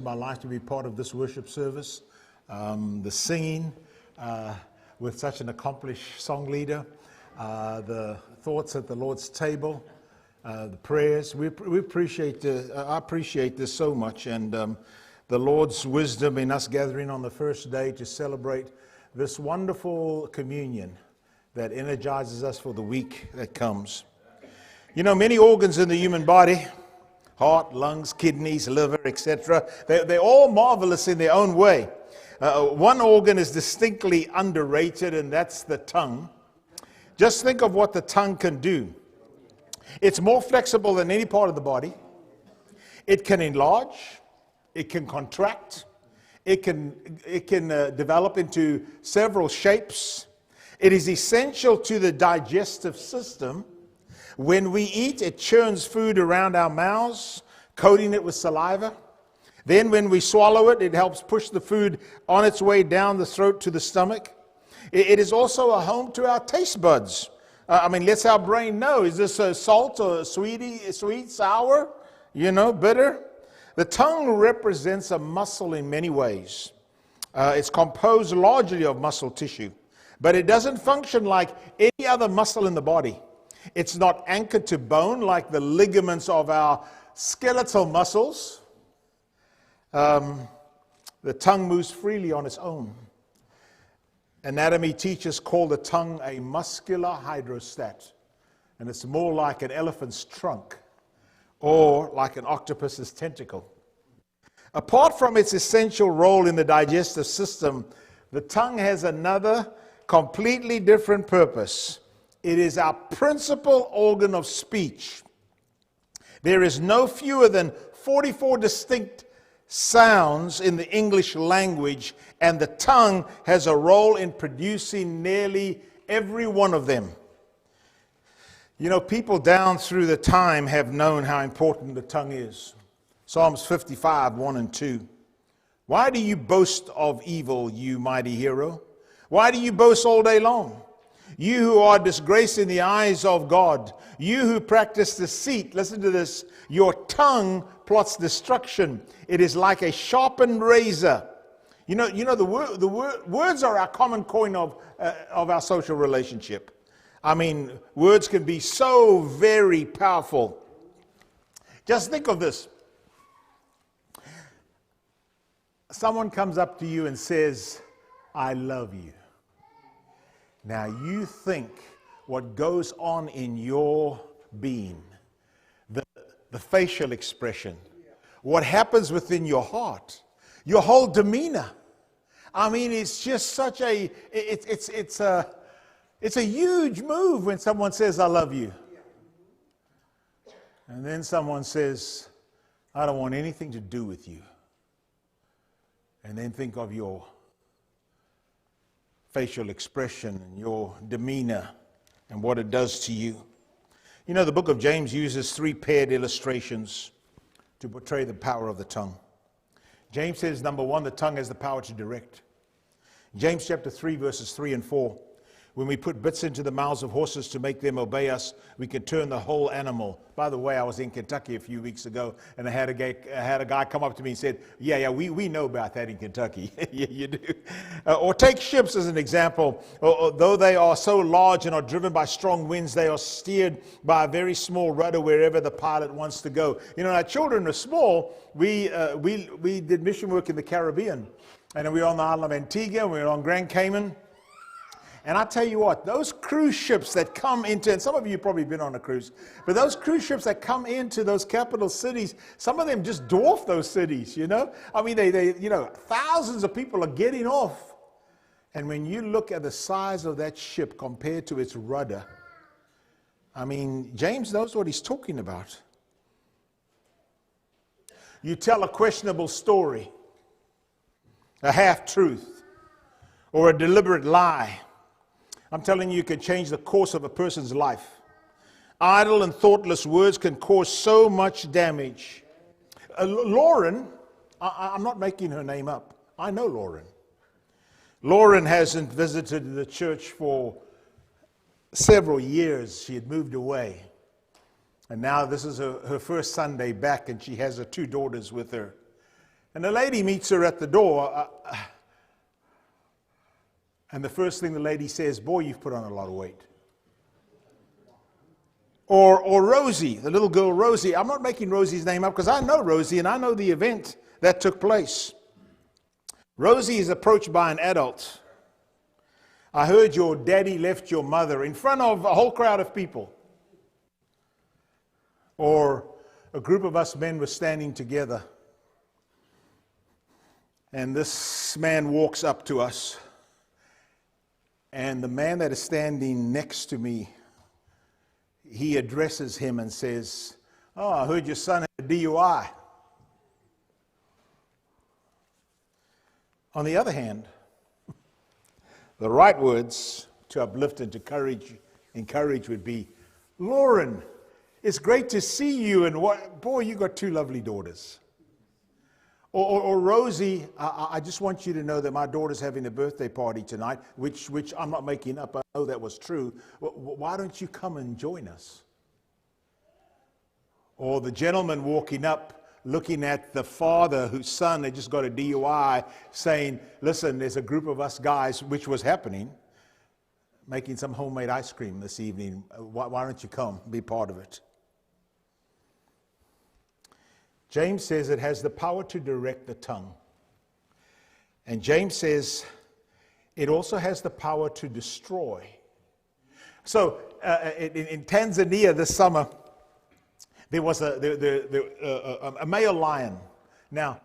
My life to be part of this worship service, the singing with such an accomplished song leader, the thoughts at the Lord's table, the prayers. We appreciate. I appreciate this so much, and the Lord's wisdom in us gathering on the first day to celebrate this wonderful communion that energizes us for the week that comes. You know, many organs in the human body. Heart, lungs, kidneys, liver, etc. They're all marvelous in their own way. One organ is distinctly underrated, and that's the tongue. Just think of what the tongue can do. It's more flexible than any part of the body. It can enlarge. It can contract. It can develop into several shapes. It is essential to the digestive system. When we eat, it churns food around our mouths, coating it with saliva. Then when we swallow it, it helps push the food on its way down the throat to the stomach. It is also a home to our taste buds. Lets our brain know, is this a salt or sweet, sour, bitter? The tongue represents a muscle in many ways. It's composed largely of muscle tissue, but it doesn't function like any other muscle in the body. It's not anchored to bone like the ligaments of our skeletal muscles. The tongue moves freely on its own. Anatomy teachers call the tongue a muscular hydrostat, and it's more like an elephant's trunk or like an octopus's tentacle. Apart from its essential role in the digestive system, the tongue has another completely different purpose. It is our principal organ of speech. There is no fewer than 44 distinct sounds in the English language, and the tongue has a role in producing nearly every one of them. People down through the time have known how important the tongue is. Psalms 55, 1 and 2. Why do you boast of evil, you mighty hero? Why do you boast all day long? You who are disgraced in the eyes of God, you who practice deceit, listen to this, your tongue plots destruction. It is like a sharpened razor. The words are our common coin of our social relationship. Words can be so very powerful. Just think of this. Someone comes up to you and says, I love you. Now you think what goes on in your being, the facial expression, what happens within your heart, your whole demeanor. It's just such it's a huge move when someone says, I love you. And then someone says, I don't want anything to do with you. And then think of your facial expression and your demeanor and what it does to you. The book of James uses 3 paired illustrations to portray the power of the tongue. James says, number 1, the tongue has the power to direct. James chapter 3, verses 3 and 4. When we put bits into the mouths of horses to make them obey us, we can turn the whole animal. By the way, I was in Kentucky a few weeks ago, and I had a guy come up to me and said, we know about that in Kentucky. Yeah, you do. Or take ships as an example. Though they are so large and are driven by strong winds, they are steered by a very small rudder wherever the pilot wants to go. Our children are small. We did mission work in the Caribbean, and we were on the island of Antigua, we were on Grand Cayman. And I tell you what, those cruise ships that come into, and some of you have probably been on a cruise, but those cruise ships that come into those capital cities, some of them just dwarf those cities, thousands of people are getting off. And when you look at the size of that ship compared to its rudder, James knows what he's talking about. You tell a questionable story, a half-truth, or a deliberate lie. I'm telling you, you can change the course of a person's life. Idle and thoughtless words can cause so much damage. Lauren, I'm not making her name up. I know Lauren. Lauren hasn't visited the church for several years. She had moved away. And now this is her first Sunday back, and she has her 2 daughters with her. And the lady meets her at the door. And the first thing the lady says, boy, you've put on a lot of weight. Or Rosie, the little girl Rosie. I'm not making Rosie's name up because I know Rosie and I know the event that took place. Rosie is approached by an adult. I heard your daddy left your mother in front of a whole crowd of people. Or a group of us men were standing together. And this man walks up to us. And the man that is standing next to me, he addresses him and says, oh, I heard your son had a DUI. On the other hand, the right words to uplift and to encourage would be, Lauren, it's great to see you, and boy, you got two lovely daughters. Or Rosie, I just want you to know that my daughter's having a birthday party tonight, which I'm not making up. I know that was true. Why don't you come and join us? Or the gentleman walking up, looking at the father whose son had just got a DUI, saying, listen, there's a group of us guys, which was happening, making some homemade ice cream this evening. Why don't you come, be part of it? James says it has the power to direct the tongue. And James says it also has the power to destroy. So in Tanzania this summer, there was a male lion. Now,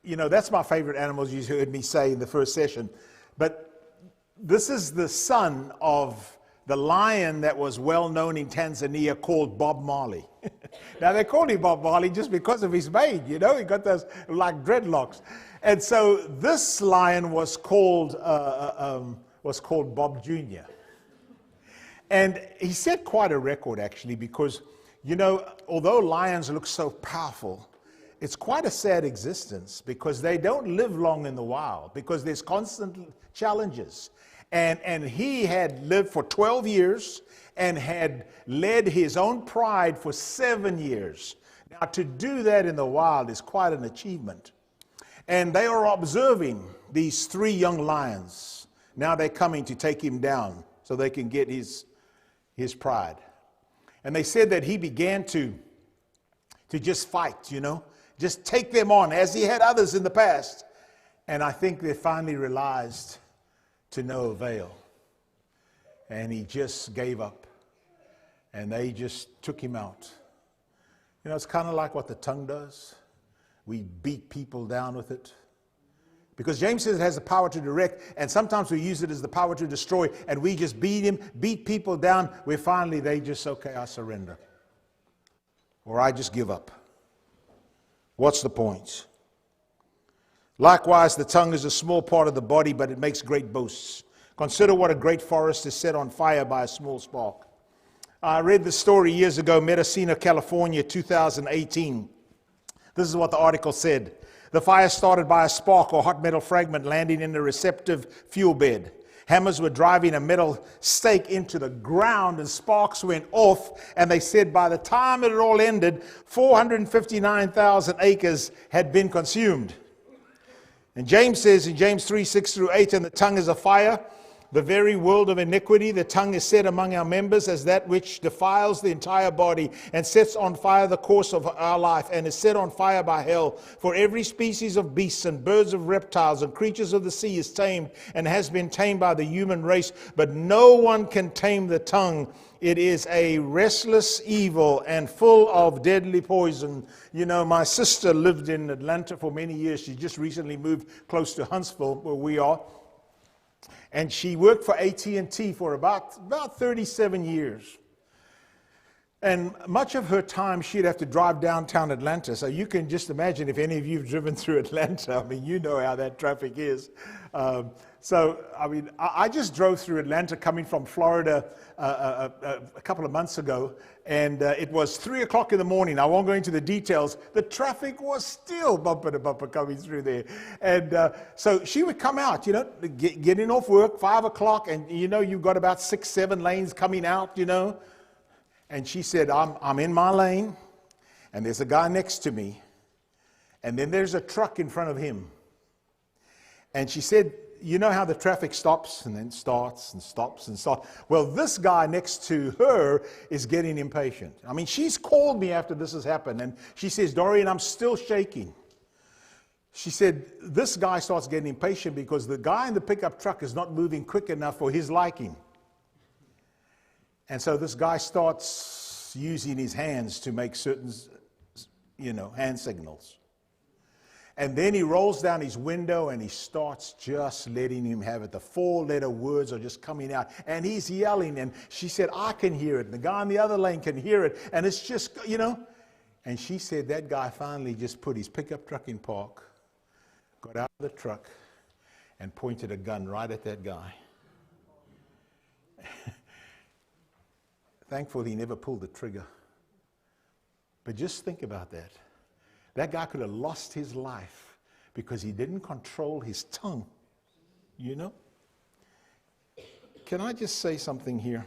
you know, that's my favorite animal, as you heard me say in the first session. But this is the son of the lion that was well known in Tanzania called Bob Marley. Now, they called him Bob Marley just because of his mane, you know, he got those like dreadlocks. And so this lion was called Bob Jr. And he set quite a record, actually, because, you know, although lions look so powerful, it's quite a sad existence because they don't live long in the wild because there's constant challenges. And he had lived for 12 years and had led his own pride for 7 years. Now, to do that in the wild is quite an achievement. And they are observing these 3 young lions. Now they're coming to take him down so they can get his pride. And they said that he began to just fight, you know, just take them on as he had others in the past. And I think they finally realized to no avail. And he just gave up. And they just took him out. You know, it's kind of like what the tongue does. We beat people down with it. Because James says it has the power to direct, and sometimes we use it as the power to destroy, and we just beat people down, where finally they just, okay, I surrender. Or I just give up. What's the point? Likewise, the tongue is a small part of the body, but it makes great boasts. Consider what a great forest is set on fire by a small spark. I read the story years ago, Mendocino, California, 2018. This is what the article said. The fire started by a spark or hot metal fragment landing in a receptive fuel bed. Hammers were driving a metal stake into the ground and sparks went off. And they said by the time it all ended, 459,000 acres had been consumed. And James says in James 3:6-8, and the tongue is a fire, the very world of iniquity. The tongue is set among our members as that which defiles the entire body and sets on fire the course of our life and is set on fire by hell. For every species of beasts and birds of reptiles and creatures of the sea is tamed and has been tamed by the human race, but no one can tame the tongue. It is a restless evil and full of deadly poison. You know, my sister lived in Atlanta for many years. She just recently moved close to Huntsville, where we are. And she worked for AT&T for about 37 years. And much of her time, she'd have to drive downtown Atlanta. So you can just imagine if any of you have driven through Atlanta. I mean, you know how that traffic is. I just drove through Atlanta coming from Florida a couple of months ago. And it was 3 o'clock in the morning. I won't go into the details. The traffic was still bumper to bumper coming through there. And so she would come out, you know, getting off work, 5 o'clock. And, you know, you've got about 6, 7 lanes coming out, you know. And she said, I'm in my lane, and there's a guy next to me, And then there's a truck in front of him. And she said, you know how the traffic stops and then starts and stops and starts? Well, this guy next to her is getting impatient. I mean, she's called me after this has happened, and she says, Dorian, I'm still shaking. She said, this guy starts getting impatient because the guy in the pickup truck is not moving quick enough for his liking. And so this guy starts using his hands to make certain, hand signals. And then he rolls down his window and he starts just letting him have it. The 4-letter words are just coming out. And he's yelling. And she said, I can hear it. And the guy in the other lane can hear it. And it's just, And she said that guy finally just put his pickup truck in park, got out of the truck, and pointed a gun right at that guy. Thankfully, he never pulled the trigger. But just think about that. That guy could have lost his life because he didn't control his tongue. Can I just say something here?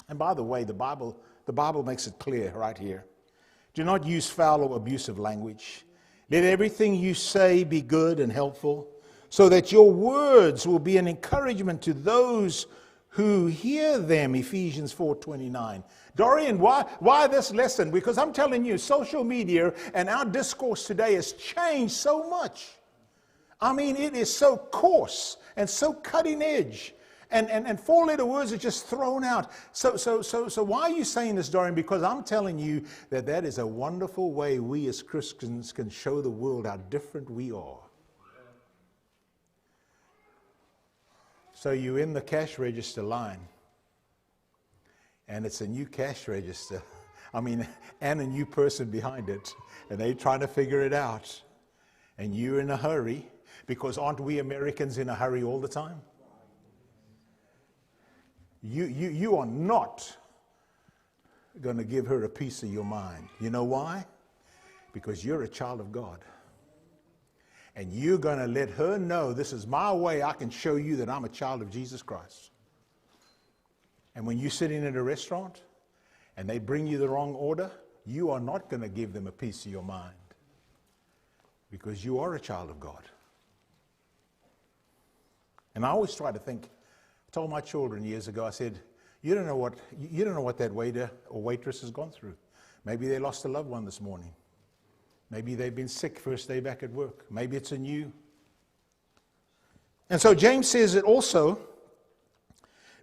And by the way, the Bible makes it clear right here. Do not use foul or abusive language. Let everything you say be good and helpful, so that your words will be an encouragement to those who hear them. Ephesians 4:29. Dorian, why this lesson? Because I'm telling you, social media and our discourse today has changed so much. I mean, it is so coarse and so cutting edge. And 4-letter words are just thrown out. So why are you saying this, Dorian? Because I'm telling you that is a wonderful way we as Christians can show the world how different we are. So you're in the cash register line, and it's a new cash register. And a new person behind it, and they're trying to figure it out. And you're in a hurry, because aren't we Americans in a hurry all the time? You are not going to give her a piece of your mind. You know why? Because you're a child of God. And you're going to let her know, this is my way I can show you that I'm a child of Jesus Christ. And when you're sitting at a restaurant and they bring you the wrong order, you are not going to give them a piece of your mind, because you are a child of God. And I always try to think, I told my children years ago, I said, you don't know what that waiter or waitress has gone through. Maybe they lost a loved one this morning. Maybe they've been sick first day back at work. Maybe it's a new. And so James says it also,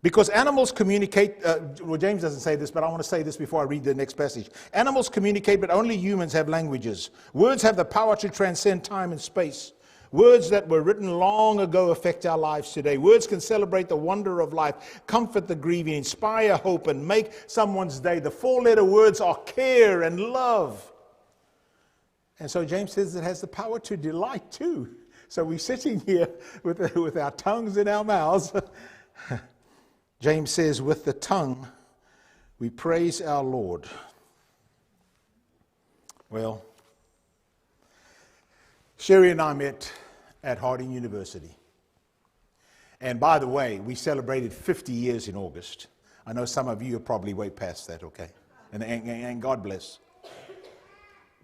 because animals communicate, James doesn't say this, but I want to say this before I read the next passage. Animals communicate, but only humans have languages. Words have the power to transcend time and space. Words that were written long ago affect our lives today. Words can celebrate the wonder of life, comfort the grieving, inspire hope, and make someone's day. The 4-letter words are care and love. And so James says it has the power to delight too. So we're sitting here with our tongues in our mouths. James says, with the tongue we praise our Lord. Well, Sherry and I met at Harding University. And by the way, we celebrated 50 years in August. I know some of you are probably way past that, okay? And God bless.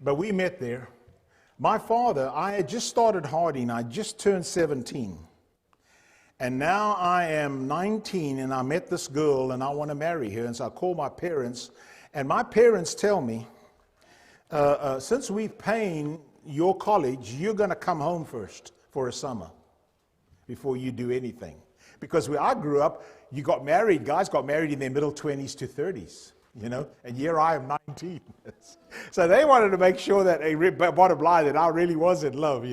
But we met there. My father, I had just started Harding. I just turned 17. And now I am 19, and I met this girl, and I want to marry her. And so I called my parents. And my parents tell me, since we've paid your college, you're going to come home first for a summer before you do anything. Because where I grew up, guys got married in their middle 20s to 30s. And here I am 19. So they wanted to make sure that, bottom line, that I really was in love,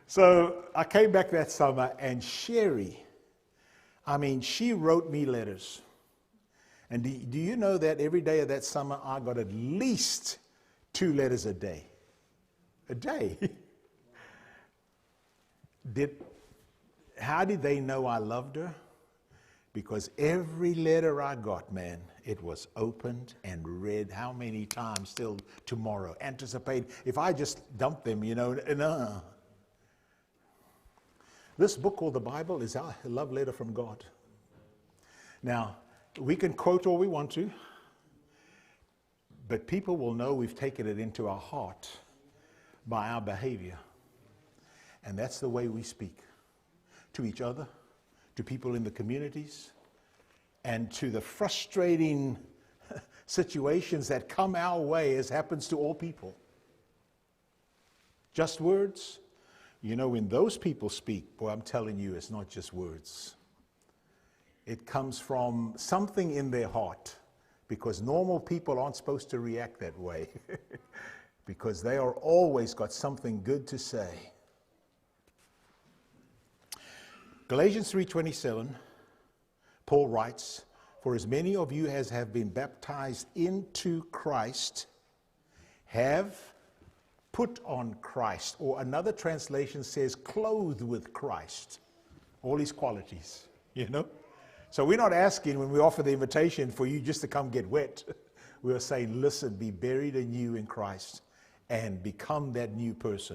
So I came back that summer, and Sherry, she wrote me letters. And do you know that every day of that summer, I got at least 2 letters a day? A day. How did they know I loved her? Because every letter I got, man, it was opened and read how many times till tomorrow. Anticipate if I just dump them, This book called the Bible is our love letter from God. Now, we can quote all we want to, but people will know we've taken it into our heart by our behavior. And that's the way we speak to each other, to people in the communities, and to the frustrating situations that come our way, as happens to all people. Just words? You know, when those people speak, boy, I'm telling you, it's not just words. It comes from something in their heart, because normal people aren't supposed to react that way because they are always got something good to say. Galatians 3:27, Paul writes, "For as many of you as have been baptized into Christ have put on Christ," or another translation says clothed with Christ. All his qualities, you know. So we're not asking, when we offer the invitation, for you just to come get wet. We are saying, listen, be buried anew in Christ and become that new person.